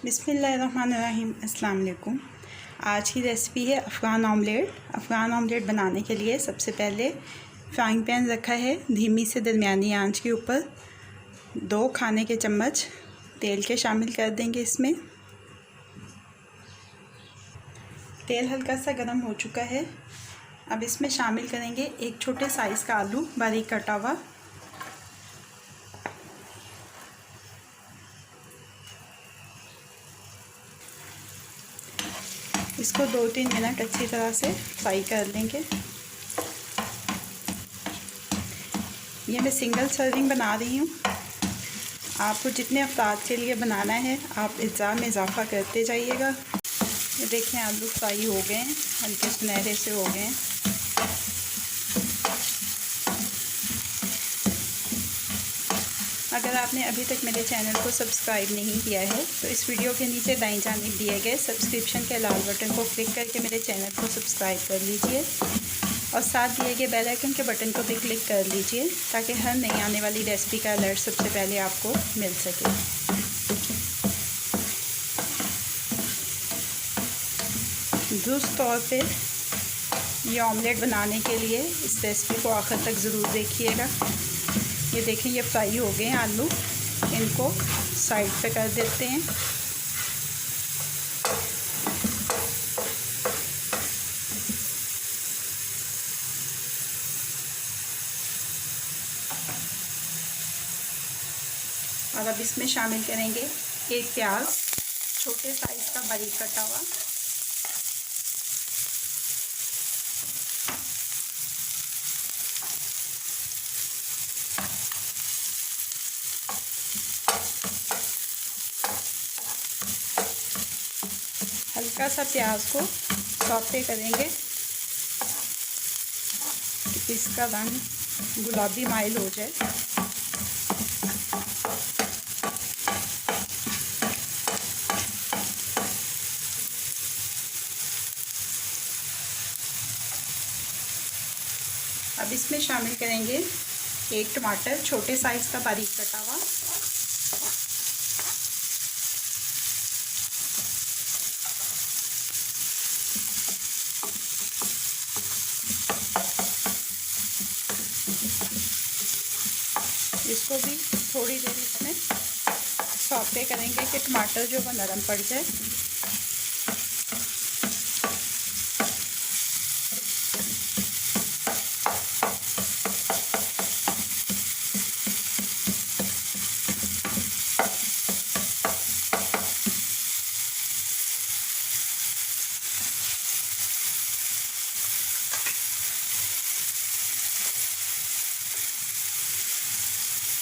बिस्मिल्लाहिर्रहमानिर्रहीम। अस्सलाम वालेकुम। आज की रेसिपी है अफ़गान ऑमलेट। अफ़गान ऑमलेट बनाने के लिए सबसे पहले फ्राइंग पैन रखा है धीमी से दरमियानी आंच के ऊपर। 2 खाने के चम्मच तेल के शामिल कर देंगे इसमें। तेल हल्का सा गर्म हो चुका है। अब इसमें शामिल करेंगे एक छोटे साइज़ का आलू बारीक कटा हुआ। इसको 2-3 मिनट अच्छी तरह से फ्राई कर लेंगे। ये मैं सिंगल सर्विंग बना रही हूँ। आपको जितने अफराद के लिए बनाना है आप इज़्ज़ा में इजाफ़ा करते जाइएगा। ये देखें आलू फ्राई हो गए हैं, हल्के सुनहरे से हो गए हैं। अगर आपने अभी तक मेरे चैनल को सब्सक्राइब नहीं किया है तो इस वीडियो के नीचे दाईं जानिब दिए गए सब्सक्रिप्शन के लाल बटन को क्लिक करके मेरे चैनल को सब्सक्राइब कर लीजिए और साथ दिए गए बेल आइकन के बटन को भी क्लिक कर लीजिए ताकि हर नई आने वाली रेसिपी का अलर्ट सबसे पहले आपको मिल सके। दुरुस्त तौर पे ये ऑमलेट बनाने के लिए इस रेसिपी को आखिर तक ज़रूर देखिएगा। ये देखें ये फ्राई हो गए हैं आलू, इनको साइड पे कर देते हैं। और अब इसमें शामिल करेंगे एक प्याज छोटे साइज़ का बारीक कटा हुआ। हल्का सा प्याज को सौते करेंगे कि इसका रंग गुलाबी माइल हो जाए। अब इसमें शामिल करेंगे एक टमाटर छोटे साइज़ का बारीक कटा हुआ। इसको भी थोड़ी देर इसमें सौते करेंगे कि टमाटर जो वो नरम पड़ जाए।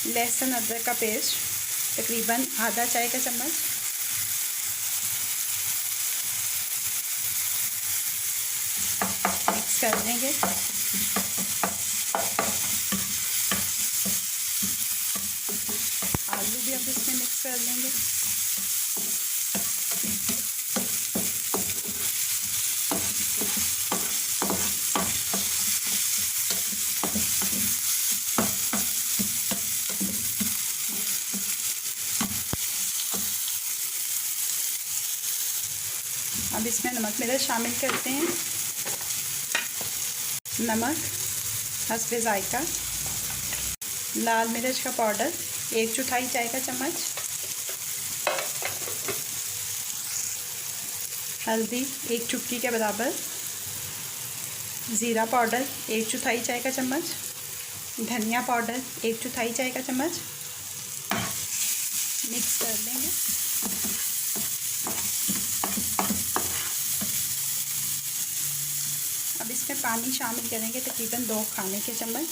लहसुन अदरक का पेस्ट तकरीबन आधा चाय का चम्मच। मिक्स कर देंगे। आलू भी अब इसमें मिक्स कर लेंगे। अब इसमें नमक मिर्च शामिल करते हैं। नमक हस्बे जायका, लाल मिर्च का पाउडर 1/4 चाय का चम्मच, हल्दी 1 चुटकी के बराबर, ज़ीरा पाउडर 1/4 चाय का चम्मच, धनिया पाउडर 1/4 चाय का चम्मच। मिक्स कर लेंगे। अब इसमें पानी शामिल करेंगे तकरीबन 2 खाने के चम्मच।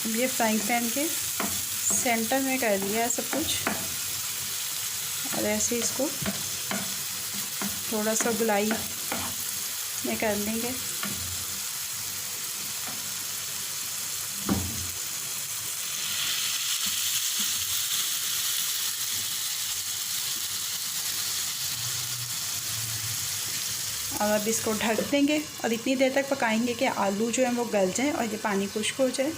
ये फ्राइंग पैन के सेंटर में कर दिया है सब कुछ। और ऐसे इसको थोड़ा सा गुलाई में कर लेंगे। और अब इसको ढक देंगे और इतनी देर तक पकाएंगे कि आलू जो है वो गल जाएं और ये पानी खुश्क हो जाए।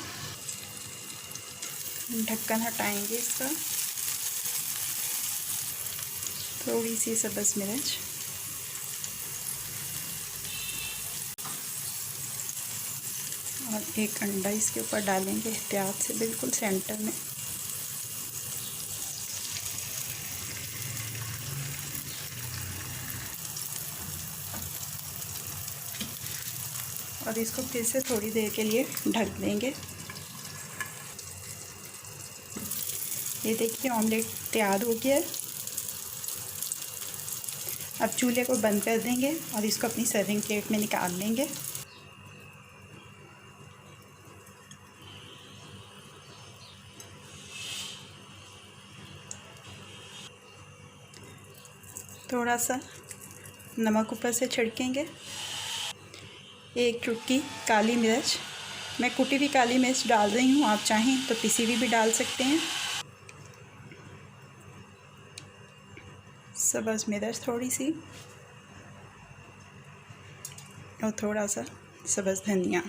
ढक्कन हटाएंगे इसका। थोड़ी सी सब्ज़ मिर्च और एक अंडा इसके ऊपर डालेंगे एहतियात से, बिल्कुल सेंटर में। और इसको फिर से थोड़ी देर के लिए ढक देंगे। ये देखिए ऑमलेट तैयार हो गया है। अब चूल्हे को बंद कर देंगे और इसको अपनी सर्विंग प्लेट में निकाल लेंगे। थोड़ा सा नमक ऊपर से छिड़केंगे। एक चुटकी काली मिर्च, मैं कुटी हुई काली मिर्च डाल रही हूँ, आप चाहें तो पिसी हुई भी डाल सकते हैं। सब्ज़ मिर्च थोड़ी सी और थोड़ा सा सब्ज़ धनिया।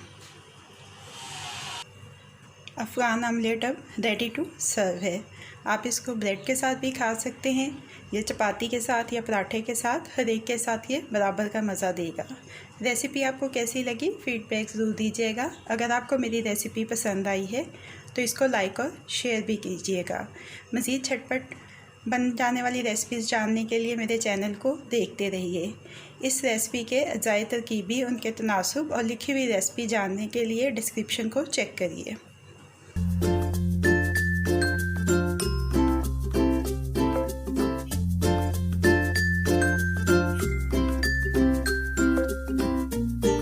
अफ़गान आमलेट अब रेडी टू सर्व है। आप इसको ब्रेड के साथ भी खा सकते हैं, या चपाती के साथ या पराठे के साथ, हर एक के साथ ये बराबर का मज़ा देगा। रेसिपी आपको कैसी लगी फीडबैक ज़रूर दीजिएगा। अगर आपको मेरी रेसिपी पसंद आई है तो इसको लाइक और शेयर भी कीजिएगा। मज़ीद झटपट बन जाने वाली रेसिपीज़ जानने के लिए मेरे चैनल को देखते रहिए। इस रेसिपी के अजाए तरकीबी, उनके तनासुब और लिखी हुई रेसिपी जानने के लिए डिस्क्रिप्शन को चेक करिए।